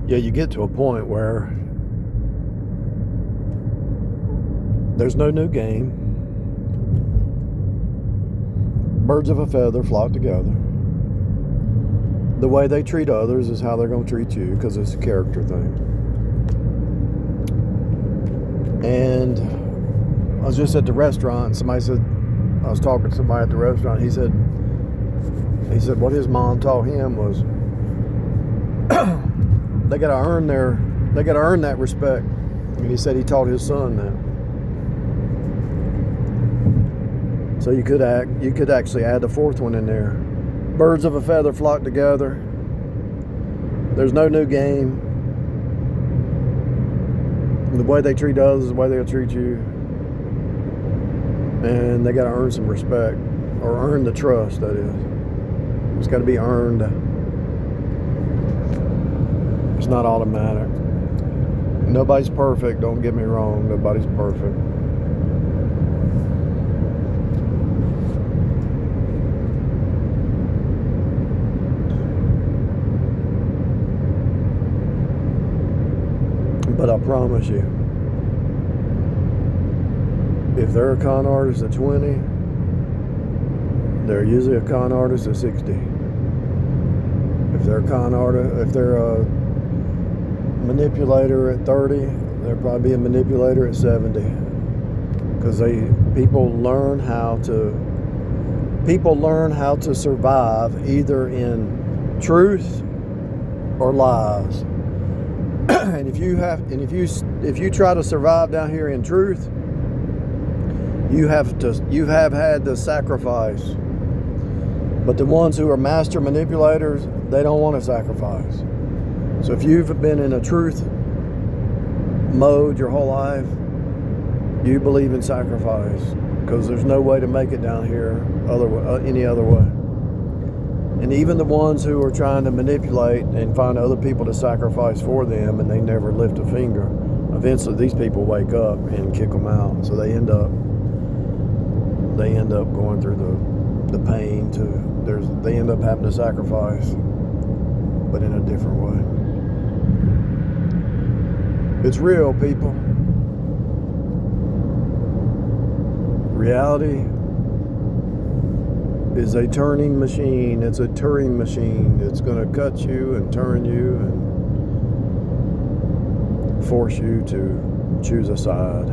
Yeah, you get to a point where there's no new game. Birds of a feather flock together. The way they treat others is how they're going to treat you, because it's a character thing. And I was just at the restaurant, and somebody said, I was talking to somebody at the restaurant, he said what his mom taught him was they got to earn that respect. And he said he taught his son that. So you could actually add the fourth one in there. Birds of a feather flock together. There's no new game. The way they treat others is the way they'll treat you. And they got to earn some respect, or earn the trust, that is. It's got to be earned. It's not automatic. Nobody's perfect, don't get me wrong. Nobody's perfect. But I promise you, if they're a con artist at 20, they're usually a con artist at 60. If they're a manipulator at 30, they'll probably be a manipulator at 70. Because people learn how to survive either in truth or lies. And if you try to survive down here in truth, you have had to sacrifice. But the ones who are master manipulators, they don't want to sacrifice. So if you've been in a truth mode your whole life, you believe in sacrifice, because there's no way to make it down here any other way. And even the ones who are trying to manipulate and find other people to sacrifice for them, and they never lift a finger, eventually these people wake up and kick them out. So they end up going through the pain they end up having to sacrifice, but in a different way. It's real, people. Reality is a turning machine. It's a Turing machine. It's going to cut you and turn you and force you to choose a side.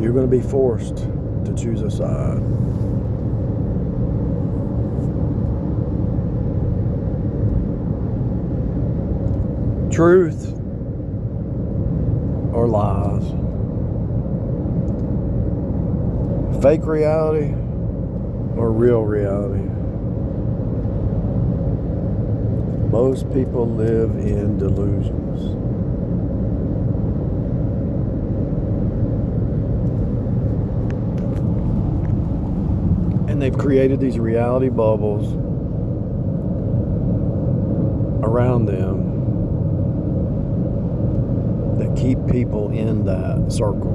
You're going to be forced to choose a side. Truth or lies. Fake reality or real reality. Most people live in delusions. And they've created these reality bubbles around them that keep people in that circle.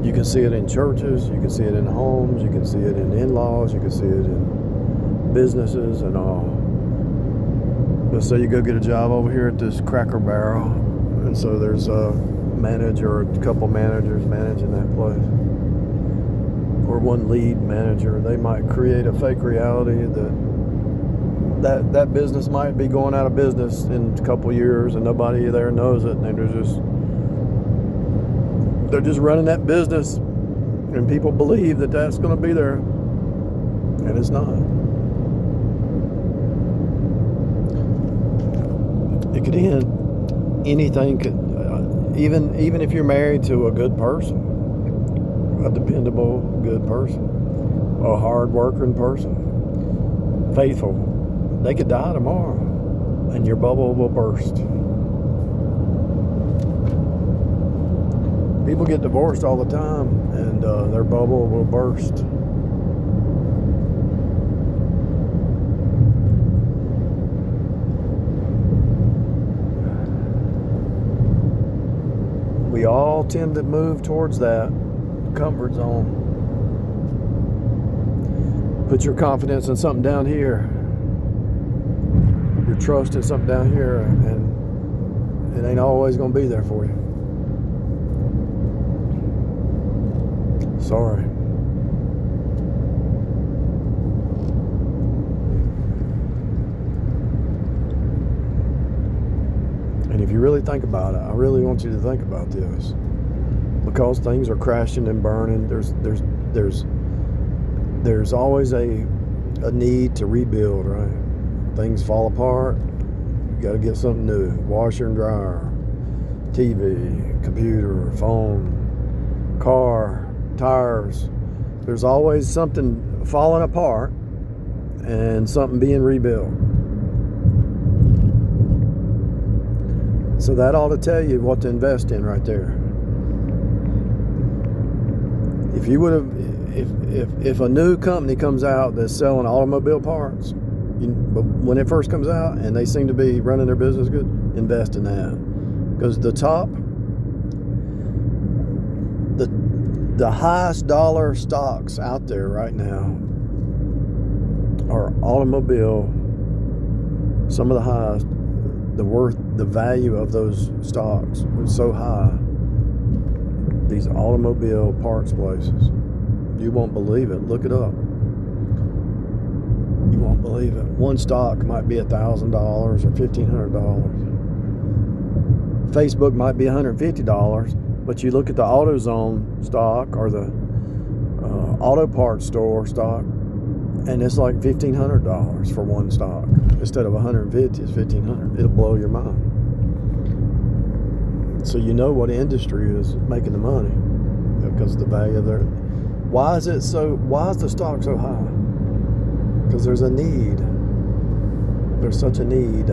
You can see it in churches, you can see it in homes, you can see it in in-laws, you can see it in businesses and all. Let's say you go get a job over here at this Cracker Barrel, and so there's a manager or a couple managers managing that place, or one lead manager. They might create a fake reality that business might be going out of business in a couple years, and nobody there knows it, and they're just running that business, and people believe that that's going to be there, and it's not. It could end. Anything could. Even if you're married to a good person, a dependable, good person, a hard-working person, faithful, they could die tomorrow, and your bubble will burst. People get divorced all the time, and their bubble will burst. We all tend to move towards that comfort zone. put your confidence in something down here, your trust in something down here, and it ain't always going to be there for you. Sorry. And if you really think about it, I really want you to think about this, because things are crashing and burning. There's always a need to rebuild, right? Things fall apart. You got to get something new. Washer and dryer, TV, computer, phone, car, tires. There's always something falling apart and something being rebuilt. So that ought to tell you what to invest in right there. If you would have, if a new company comes out that's selling automobile parts, but when it first comes out and they seem to be running their business good, invest in that. Because the highest dollar stocks out there right now are automobile. Some of the highest. The value of those stocks was so high. These automobile parts places, you won't believe it. Look it up. You won't believe it. One stock might be $1,000 or $1,500. Facebook might be $150, but you look at the AutoZone stock or the auto parts store stock, and it's like $1,500 for one stock. Instead of $150, it's $1,500. It'll blow your mind. So you know what industry is making the money, because the value of their. Why is the stock so high? Because there's a need. There's such a need.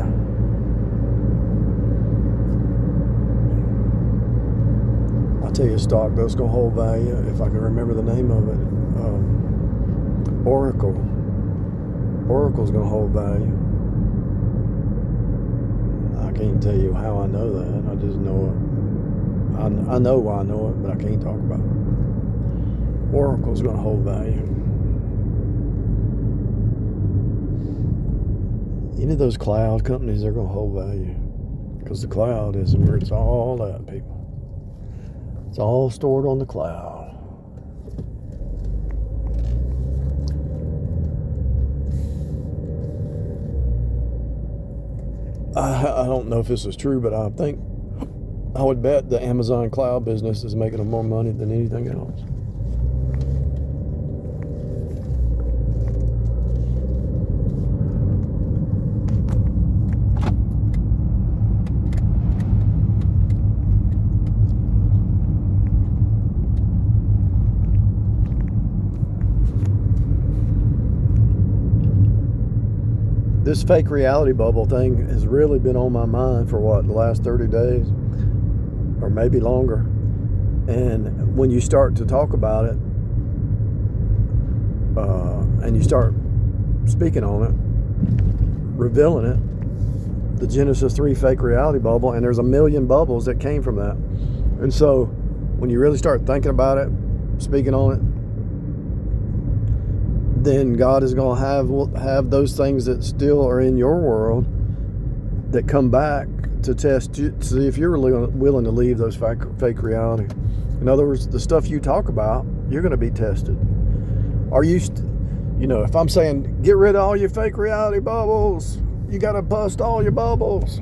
I'll tell you a stock that's going to hold value, if I can remember the name of it. Oracle. Oracle's going to hold value. I can't tell you how I know that. I just know it. I know why I know it, but I can't talk about it. Oracle's going to hold value. Any of those cloud companies, they're going to hold value. Because the cloud is where it's all at, people. It's all stored on the cloud. I don't know if this is true, but I would bet the Amazon cloud business is making them more money than anything else. This fake reality bubble thing has really been on my mind for the last 30 days or maybe longer. And when you start to talk about it and you start speaking on it, revealing it, the Genesis 3 fake reality bubble, and there's a million bubbles that came from that. And so when you really start thinking about it, speaking on it, then God is going to have those things that still are in your world that come back to test you, to see if you're really willing to leave those fake reality. In other words, the stuff you talk about, you're going to be tested. Are you, if I'm saying, get rid of all your fake reality bubbles, you got to bust all your bubbles.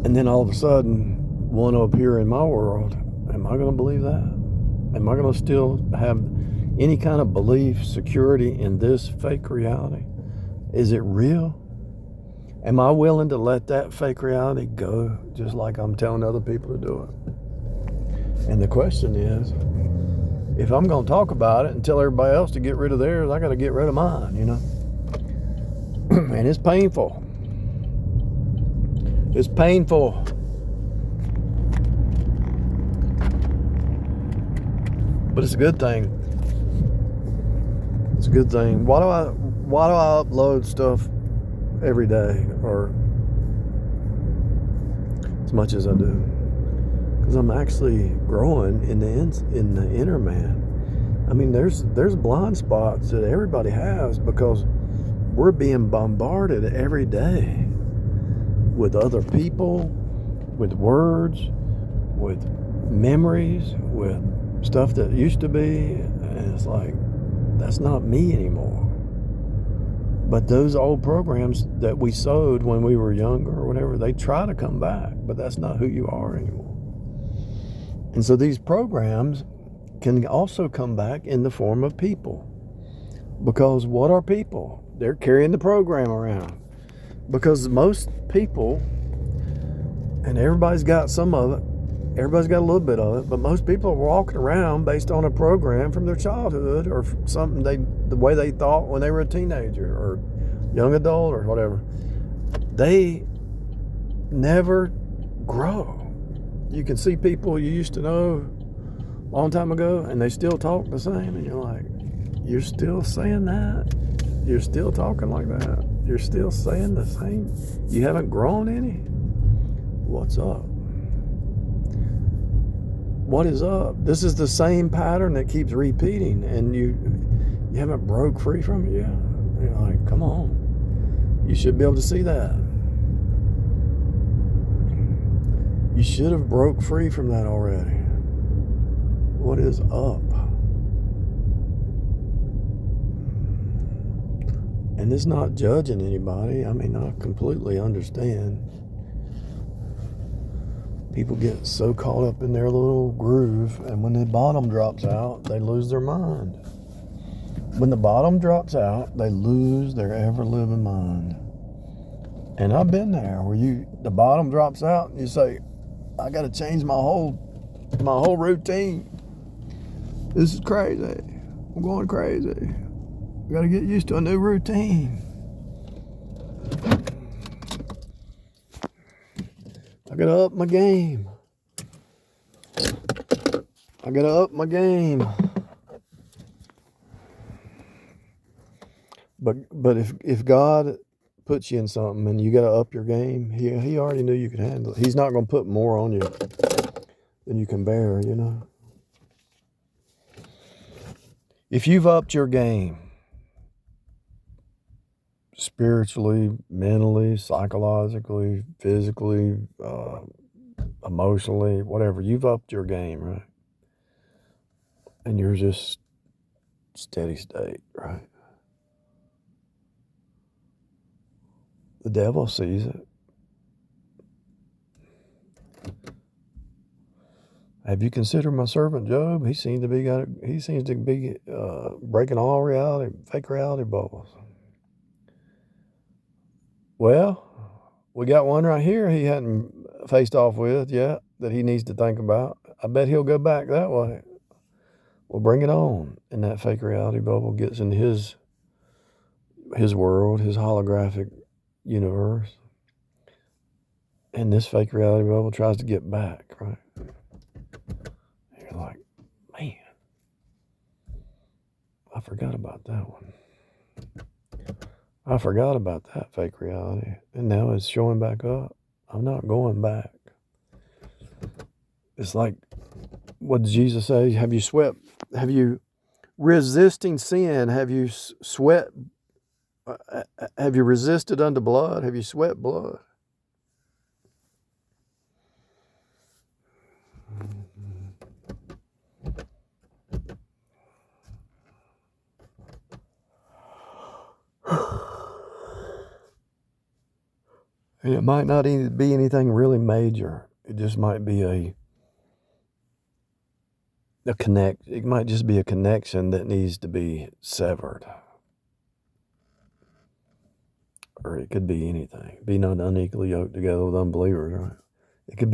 And then all of a sudden, one will appear in my world. Am I going to believe that? Am I going to still have any kind of belief, security in this fake reality? Is it real? Am I willing to let that fake reality go, just like I'm telling other people to do it? And the question is, if I'm going to talk about it and tell everybody else to get rid of theirs, I got to get rid of mine, And it's painful. It's painful. But it's a good thing. It's a good thing. Why do I upload stuff every day, or as much as I do? Because I'm actually growing in the inner man. I mean, there's blind spots that everybody has because we're being bombarded every day with other people, with words, with memories, with stuff that used to be, and it's like, that's not me anymore. But those old programs that we sowed when we were younger or whatever, they try to come back, but that's not who you are anymore. And so these programs can also come back in the form of people. Because what are people? They're carrying the program around. Because most people, and everybody's got some of it, everybody's got a little bit of it, but most people are walking around based on a program from their childhood or something the way they thought when they were a teenager or young adult or whatever. They never grow. You can see people you used to know a long time ago and they still talk the same, and you're like, you're still saying that? You're still talking like that? You're still saying the same? You haven't grown any? What's up? What is up? This is the same pattern that keeps repeating, and you haven't broke free from it yet. You're like, come on. You should be able to see that. You should have broke free from that already. What is up? And it's not judging anybody. I mean, I completely understand. People get so caught up in their little groove, and when the bottom drops out, they lose their mind. When the bottom drops out, they lose their ever-living mind. And I've been there where the bottom drops out, and you say, I got to change my whole routine. This is crazy. I'm going crazy. I got to get used to a new routine. I got to up my game. But if God puts you in something and you got to up your game, he already knew you could handle it. He's not going to put more on you than you can bear, you know. If you've upped your game, spiritually, mentally, psychologically, physically, emotionally, whatever, you've upped your game, right? And you're just steady state, right? The devil sees it. Have you considered my servant Job? He seems to be breaking all reality, fake reality bubbles. Well, we got one right here he hadn't faced off with yet that he needs to think about. I bet he'll go back that way. Well, bring it on. And that fake reality bubble gets in his world, his holographic universe. And this fake reality bubble tries to get back, right? You're like, man, I forgot about that one. I forgot about that fake reality. And now it's showing back up. I'm not going back. It's like, what did Jesus say? Have you resisting sin? Have you sweat? Have you resisted unto blood? Have you sweat blood? And it might not even be anything really major. It just might be it might just be a connection that needs to be severed. Or it could be anything. Be not unequally yoked together with unbelievers, right? It could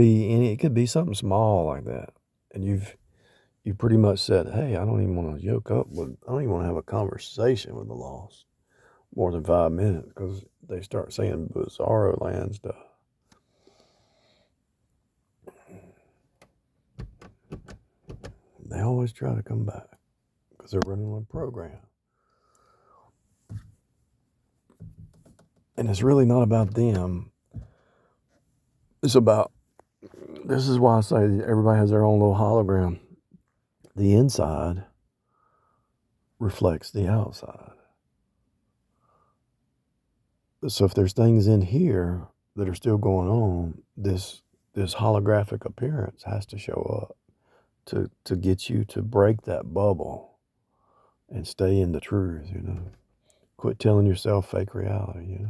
be something small like that. And you pretty much said, hey, I don't even want to I don't even want to have a conversation with the lost more than 5 minutes, because they start saying bizarro land stuff. They always try to come back because they're running on a program. And it's really not about them. This is why I say everybody has their own little hologram. The inside reflects the outside. So if there's things in here that are still going on, this holographic appearance has to show up to get you to break that bubble and stay in the truth, Quit telling yourself fake reality,